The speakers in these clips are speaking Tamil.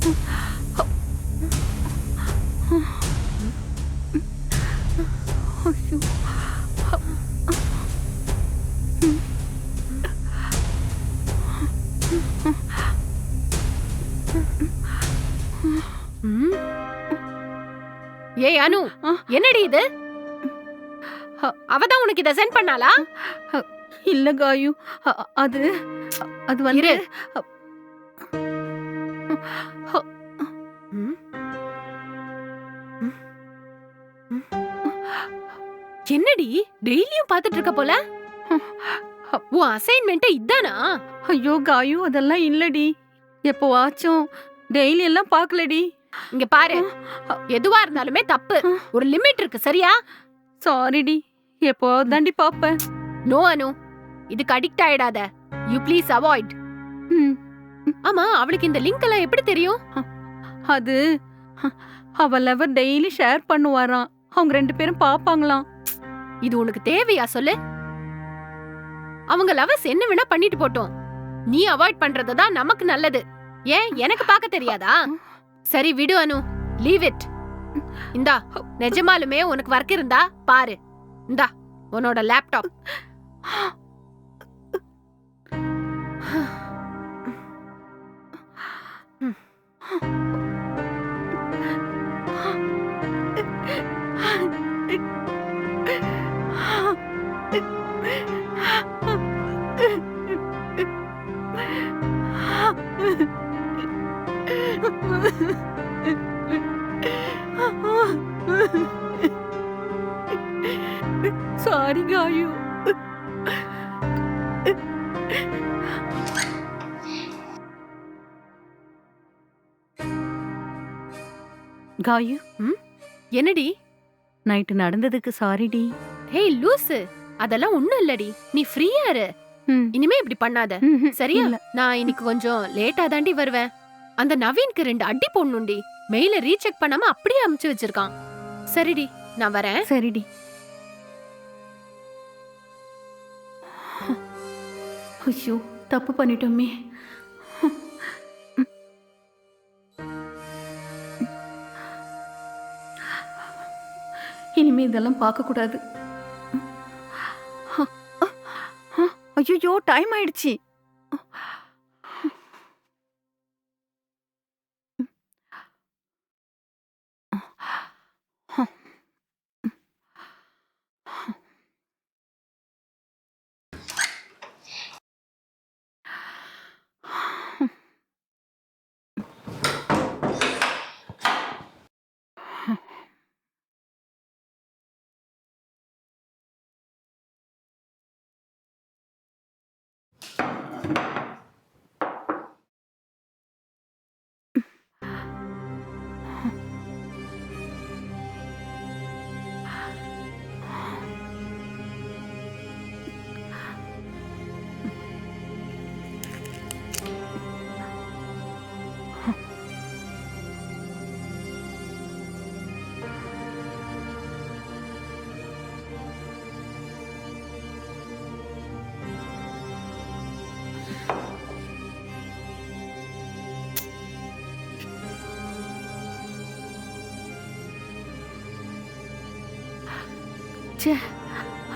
ஐயோ. ஏய் அனு, என்னடி இது? அவதான் உனக்கு இத சென்ட் பண்ணாளா? இல்ல காயு, அது அது வந்து என்னடி டெய்லியும் பாத்துட்டு இருக்க போல? உன் அசைன்மெண்ட் இதானா? ஐயோ காயு, அதெல்லாம் இல்லடி. எப்போவாச்சும், டெய்லி எல்லாம் பாக்கலடி. இங்க பாரு, எதுவா இருந்தாலுமே தப்பு. ஒரு லிமிட் இருக்கு, சரியா? சாரிடி, எப்போ தாண்டி பாப்பேன். நோ அனு, இதுக்கு அடிக்ட் ஆயிடாத. You please avoid. ஆமா, அவளுக்கு இந்த லிங்க் எல்லாம் எப்படி தெரியும்? அது அவ லவர் டெய்லி ஷேர் பண்ணுவாராம். அவங்க 2 பேரும் பாப்பாங்களாம். இது உனக்கு தேவையா சொல்லு? அவங்க லவர்ஸ் என்ன வேணா பண்ணிட்டு போட்டோம். நீ அவாய்ட் பண்றதுதான் நமக்கு நல்லது. ஏன் எனக்கு பார்க்க தெரியாதா? சரி விடு அனு, லீவ் இட். இந்தா, நிஜமாலுமே உனக்கு வர்க் இருந்தா பாரு. இந்தா உன்னோட லேப்டாப். சாரி காயு. காயு, என்னடி? நைட்டு நடந்ததுக்கு சாரிடி. ஹேய் லூசு, அதெல்லாம் ஒண்ணும் இல்லடி. நீ ஃப்ரீயா இரு. இனிமே இப்படி பண்ணாத, சரியா? நான் இன்னைக்கு கொஞ்சம் லேட்டா தாண்டி வருவேன். அந்த நவீனுக்கு 2 அடி போடணும்டி. மெயில ரீசெக் பண்ணாம அப்படியே அமுச்சு வச்சிருக்கான். சரிடி, நான் வரேன். சரிடி. ஐயோ, தப்பு பண்ணிட்டோமே. இனிமே இதெல்லாம் பார்க்க கூடாது. ஐயோ, டைம் ஆயிடுச்சு.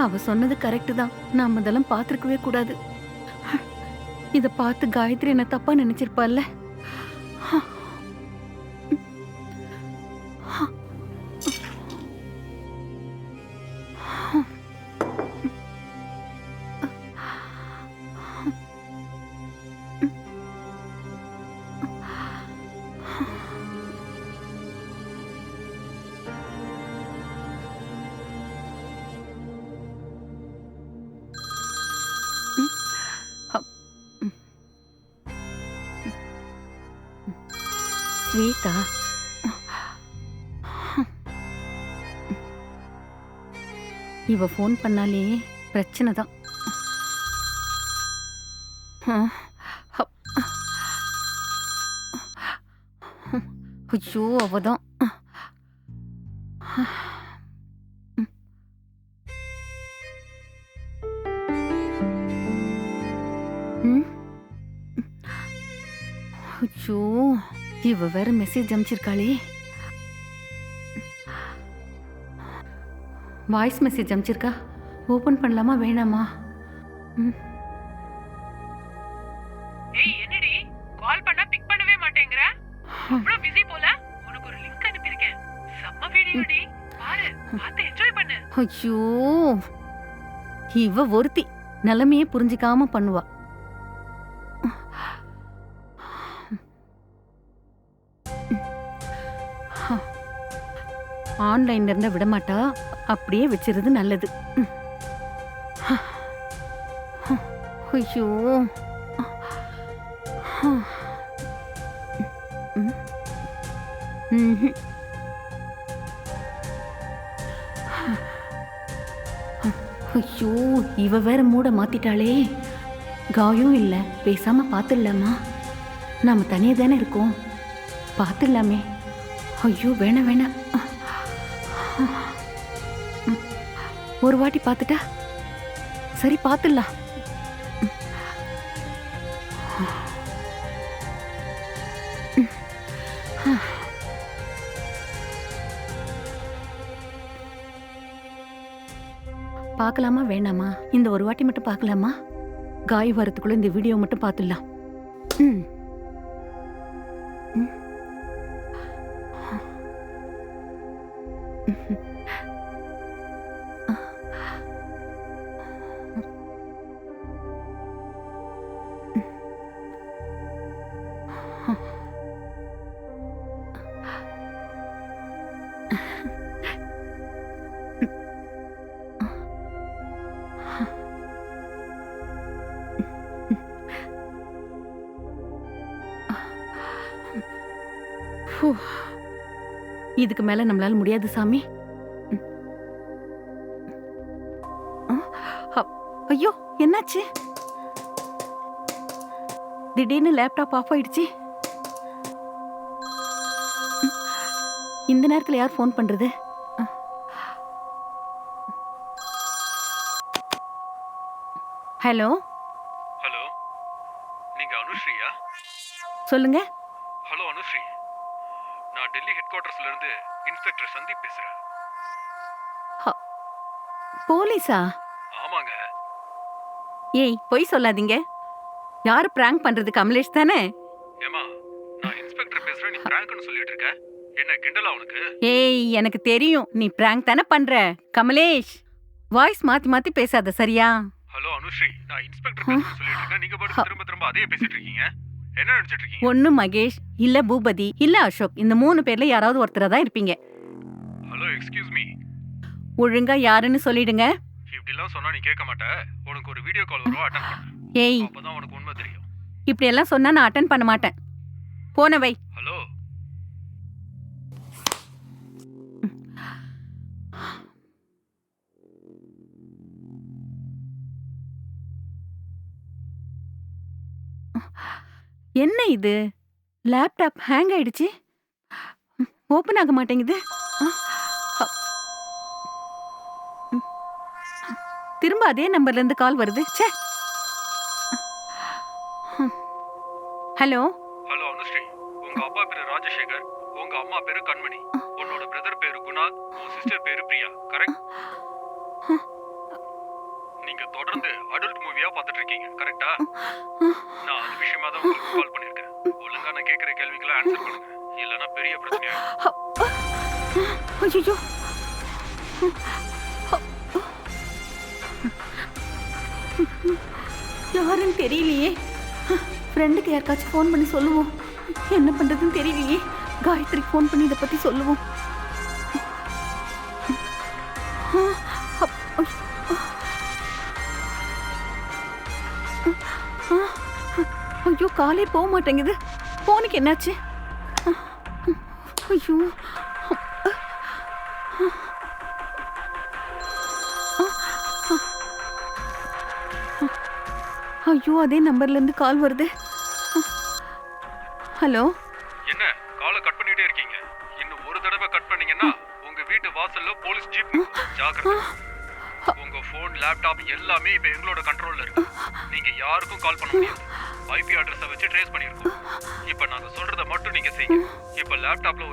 அவ சொன்னது கரெக்ட் தான். நாம இதெல்லாம் பார்த்திருக்கவே கூடாது. இத பார்த்து காயத்ரி என்ன தப்பா நினைச்சிருப்பாள்ல. ஸ்வீதா, இவ ஃபோன் பண்ணாலே பிரச்சனை தான். ஐயோ, அவதான். ஐயோ, இவ வேற மெசேஜ் அனுப்பிச்சிருக்காளே. வாய்ஸ் மெசேஜ் அனுப்பிச்சிருக்கா. ஓபன் பண்ணலாமா வேணாமா? ஏய் என்னடி கால் பண்ணா பிக் பண்ணவே மாட்டேங்கற? அவ்வளவு பிஸி போல. உனக்கு ஒரு லிங்க் அனுப்பியிருக்கேன். செம்ம வீடியோடி. பாரு, பார்த்து என்ஜாய் பண்ணு. ஐயோ, இவ ஒருத்தி நிலைமையே புரிஞ்சுக்காம பண்ணுவா. ஆன்லைன்ல இருந்தா விட மாட்டா. அப்படியே வச்சிருது நல்லது. ஐயோ, ஐயோ, இவ வேற மூட மாத்திட்டாளே. காயும் இல்ல, பேசாம பாத்துடலாமா? நாம தனியா தானே இருக்கோம், பாத்துடலாமே. ஐயோ வேணாம் வேணாம், ஒரு வாட்டி பாத்துட்டா சரி, பாத்துடலாம். பார்க்கலாமா வேணாமா? இந்த ஒரு வாட்டி மட்டும் பார்க்கலாமா? காய் வரத்துக்குள்ள இந்த வீடியோ மட்டும் பார்த்துடலாம். இதுக்கு மேல நம்மளால முடியாது சாமி. ஐயோ என்னாச்சு? திடீர்னு லேப்டாப் ஆஃப் ஆயிடுச்சு. இந்த நேரத்துல யார் ஃபோன் பண்றது? ஹலோ ஹலோ, நீங்க அனுஸ்ரீயா? சொல்லுங்க. ஹலோ அனுஸ்ரீ, நான் டெல்லி ஹெட் குவார்ட்டர்ஸ்ல இருந்து இன்ஸ்பெக்டர் சந்தீப் பேசுறேன். போலீஸா? ஆமாங்க. ஏய் பொய் சொல்லாதீங்க. யாரு பிராங்க் பண்றது? கமலேஷ் தானே? ஏமா, நான் இன்ஸ்பெக்டர் பேசுறேன், நீ பிராங்க்னு சொல்லிட்டு இருக்க. என்ன கிண்டலா உனக்கு? ஏய் எனக்கு தெரியும் நீ பிராங்க் தானே பண்ற. கமலேஷ், வாய்ஸ் மாத்தி மாத்தி பேசாத சரியா? ஹலோ அனுஸ்ரீ, நான் இன்ஸ்பெக்டர் பேசுறேன்னு சொல்லிட்டு இருக்கேன். நீங்க பாட்டு திரும்ப திரும்ப அதே பேசிட்டு இருக்கீங்க. என்ன நினைச்சிட்டு இருக்கீங்க? ஒண்ணு மகேஷ், இல்ல பூபதி, இல்ல அசோக். இந்த 3 பேர்ல யாராவது ஒருத்தரா தான் இருப்பீங்க. Hello excuse me. ஒழுங்கா யாருன்னு சொல்லிடுங்க. இப்படிலாம் சொன்னா நீ கேட்க மாட்ட. உனக்கு ஒரு வீடியோ கால் வரும், அட்டெண்ட் பண்ணு. ஏய், அப்பதான் உனக்கு உண்மை தெரியும். இப்படி எல்லாம் சொன்னா நான் அட்டென்ட் பண்ண மாட்டேன். போன வை. ஹலோ, என்ன இது? லேப்டாப் ஹேங் ஆயிடுச்சு. ஓபன் ஆக மாட்டேங்குது. திரும்ப அதே நம்பர்ல இருந்து கால் வருது. ச்சே. ஹலோ ஹலோ அனுஸ்ரீ, உங்க அப்பா பேரு ராஜசேகர், உங்க அம்மா பேரு கண்மணி, உன்னோட பிரதர் பேரு குணால், உன் சிஸ்டர் பேரு பிரியா, கரெக்ட்? நீங்க தொடர்ந்து அடல்ட் மூவியா பார்த்துட்டு இருக்கீங்க, கரெக்டா? நான் அது விஷயமா தான் உங்களுக்கு கால் பண்ணிருக்கேன். ஒழுங்கா நான் கேக்குற கேள்விகளை ஆன்சர் பண்ணுங்க, இல்லனா பெரிய பிரச்சனை ஆகும். ஐயோ, யாருன்னு தெரியலையே. ஃப்ரெண்டுக்கு யாருக்காச்சும் ஃபோன் பண்ணி சொல்லுவோம். என்ன பண்றதுன்னு தெரியலையே. காயத்ரிக்கு ஃபோன் பண்ணி இதை பத்தி சொல்லுவோம். ஐயோ, காலே போக மாட்டேங்குது. போனுக்கு என்னாச்சு? ஐயோ, ஐயோ, அதே நம்பர்ல இருந்து கால் வருது. ஹலோ, என்ன காலை கட் பண்ணிட்டே இருக்கீங்க? இன்னும் ஒரு தடவை கட் பண்ணீங்கன்னா உங்க வீட்டு வாசல்ல போலீஸ் ஜீப் நிக்கும். ஜாக்கிரதை. உங்க போன், லேப்டாப் எல்லாமே இப்ப எங்களோட கண்ட்ரோல்ல இருக்கு. நீங்க யாருக்கும் கால் பண்ண முடியாது. ஐபி அட்ரஸை வச்சு ட்ரேஸ் பண்ணிருக்கோம். இப்ப நாங்க சொல்றத மட்டும் நீங்க செய்யுங்க. இப்ப லேப்டாப்ல